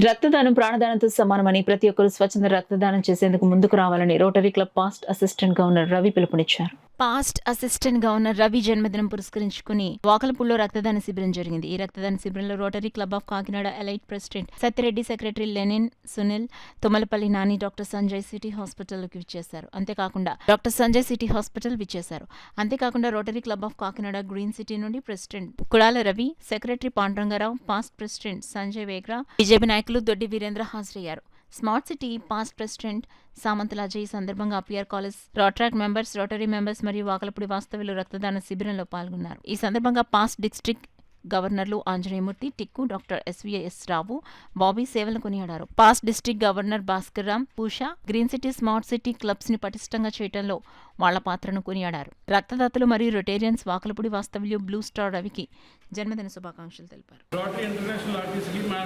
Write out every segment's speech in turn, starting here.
రక్తదానం ప్రాణదానంతో సమానమని ప్రతి ఒక్కరూ స్వచ్ఛంద రక్తదానం చేసేందుకు ముందుకు రావాలని Rotary Club past assistant governor Ravi పిలుపునిచ్చారు. పాస్ట్ అసిస్టెంట్ గవర్నర్ రవి జన్మదినం పురస్కరించుకుని వాకలపూడిలో రక్తదాన శిబిరం జరిగింది. ఈ రక్తదాన శిబిరంలో Rotary Club of Kakinada elite president Satyareddy, secretary Lenin Sunil, Tummalapalli Nani, doctor Sanjay city హాస్పిటల్కి విచ్చేశారు. అంతేకాకుండా Rotary Club of Kakinada green city నుండి president Kudala Ravi, secretary Pandurangarao, past president Sanjay Vegra, BJP నాయకులు దొడ్డి వీరేంద్ర హాజరయ్యారు. Smart city past president Samanthula Ajay సందర్భంగా PR college Rotaract members, Rotary members మరియు వాకలపూడి వాస్తవ్యులు రక్తదాన శిబిరంలో పాల్గొన్నారు. ఈ సందర్భంగా పాస్ట్ డిస్ట్రిక్ట్ గవర్నర్లు ఆంజనేయమూర్తి, టిక్కు, డాక్టర్ ఎస్వీఎస్ రావు, బాబీ సేవలను కొనియాడారు. Past district governor Bhaskar Ram, Pusha green city smart city clubs ని పటిష్టంగా చేయడంలో వాళ్ల పాత్రను కొనియాడారు. రక్తదాతలు మరియు రొటేరియన్స్ వాకలపూడి వాస్తవ్యులు బ్లూ స్టార్ రవికి జన్మదిన శుభాకాంక్షలు తెలిపారు. రోటరీ ఇంటర్నేషనల్ ఆర్టీసీకి మా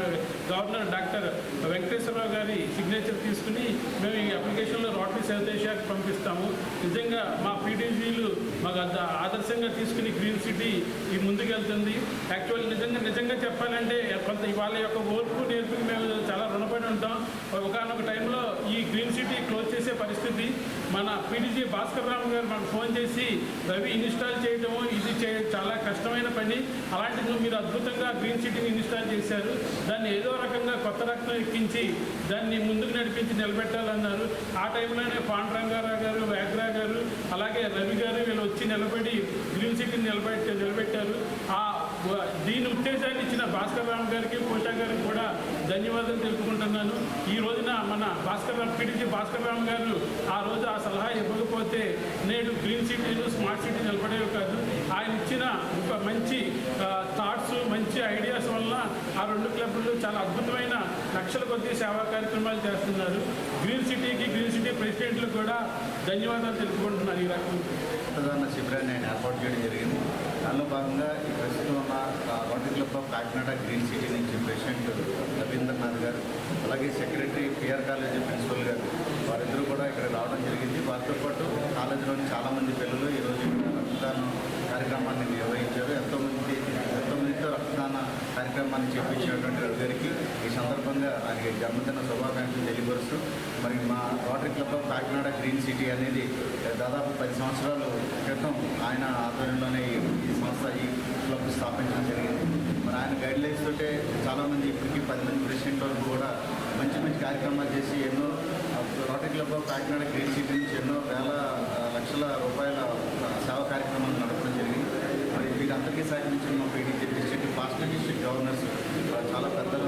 గవర్నర్ డాక్టర్ వెంకటేశ్వరరావు గారి సిగ్నేచర్ తీసుకుని మేము ఈ అప్లికేషన్లో రోటరీ సౌత్ ఏషియాకి పంపిస్తాము. నిజంగా మా పీడీజీలు మాకు ఆదర్శంగా తీసుకుని గ్రీన్ సిటీ ఈ ముందుకెళ్తుంది. యాక్చువల్ నిజంగా చెప్పాలంటే కొంత వాళ్ళ యొక్క ఓర్పు నేర్పుకి మేము చాలా రుణపడి ఉంటాం. ఒకనొక టైంలో ఈ గ్రీన్ సిటీ క్లోజ్ చేసే పరిస్థితి మన పీడీజీ భాస్కర్ రామ్ గారు మనకు ఫోన్ చేసి రవి ఇన్స్టాల్ చేయడము ఇది చాలా కష్టమైన పని, అలాంటిది మీరు అద్భుతంగా గ్రీన్ సిటీని ఇన్స్టాల్ చేశారు, దాన్ని ఏదో రకంగా కొత్త రక్తం ఎక్కించి దాన్ని ముందుకు నడిపించి నిలబెట్టాలన్నారు. ఆ టైంలోనే పాండురంగారావు గారు, వేగ్రా గారు, అలాగే రవి గారు వీళ్ళు వచ్చి నిలబడి గ్రీన్ సిటీని నిలబెట్టారు. దీని ఉత్తేజాన్ని ఇచ్చిన భాస్కర్ రామ్ గారికి, పూషా గారికి కూడా ధన్యవాదాలు తెలుపుకుంటున్నాను. ఈ రోజున మన పీడీజీ భాస్కర్ రామ్ గారు ఆ రోజు ఆ సలహా ఇవ్వకపోతే నేడు గ్రీన్ సిటీలు స్మార్ట్ సిటీ నిలబడేవి కాదు. ఆయన ఇచ్చిన ఒక మంచి థాట్స్, మంచి ఐడియాస్ వల్ల ఆ రెండు క్లబ్లు చాలా అద్భుతమైన లక్షల కొద్ది సేవా కార్యక్రమాలు చేస్తున్నారు. గ్రీన్ సిటీ ప్రెసిడెంట్లు కూడా ధన్యవాదాలు తెలుపుకుంటున్నారు. ఈ రకం రక్తదాన శిబిరాన్ని ఆయన ఏర్పాటు చేయడం జరిగింది. దానిలో భాగంగా ఈ ప్రస్తుతం ఉన్న rotary Club of Kakinada green city నుంచి ప్రెసిడెంట్ రవీంద్రనాథ్ గారు, అలాగే సెక్రటరీ పిఆర్ కాలేజీ ప్రిన్సిపల్ గారు, వారిద్దరూ కూడా ఇక్కడ రావడం జరిగింది. వారితో పాటు కాలేజీలోని చాలామంది పిల్లలు ఈరోజు రక్తదానం కార్యక్రమాన్ని నిర్వహించారు. ఎంతోమందితో రక్తదాన కార్యక్రమాన్ని చేపించినటువంటి రవి గారికి ఈ సందర్భంగా ఆయనకి జన్మదిన శుభాకాంక్షలు తెలియపరుస్తూ, మరి మా rotary Club of Kakinada green city అనేది దాదాపు 10 సంవత్సరాల క్రితం ఆయన ఆధ్వర్యంలోనే ఈ క్లబ్ స్థాపించడం జరిగింది. మరి ఆయన గైడ్లైన్స్ తోటే చాలామంది ఇప్పటికీ 10 మంది ప్రెసిడెంట్లు కూడా మంచి కార్యక్రమాలు చేసి ఎన్నో rotary Club of Kakinada green city నుంచి ఎన్నో వేల లక్షల రూపాయల సేవా కార్యక్రమాలు నడపడం జరిగింది. మరి వీరందరికీ సహకరించిన మా PDG district past district governors చాలా పెద్దలు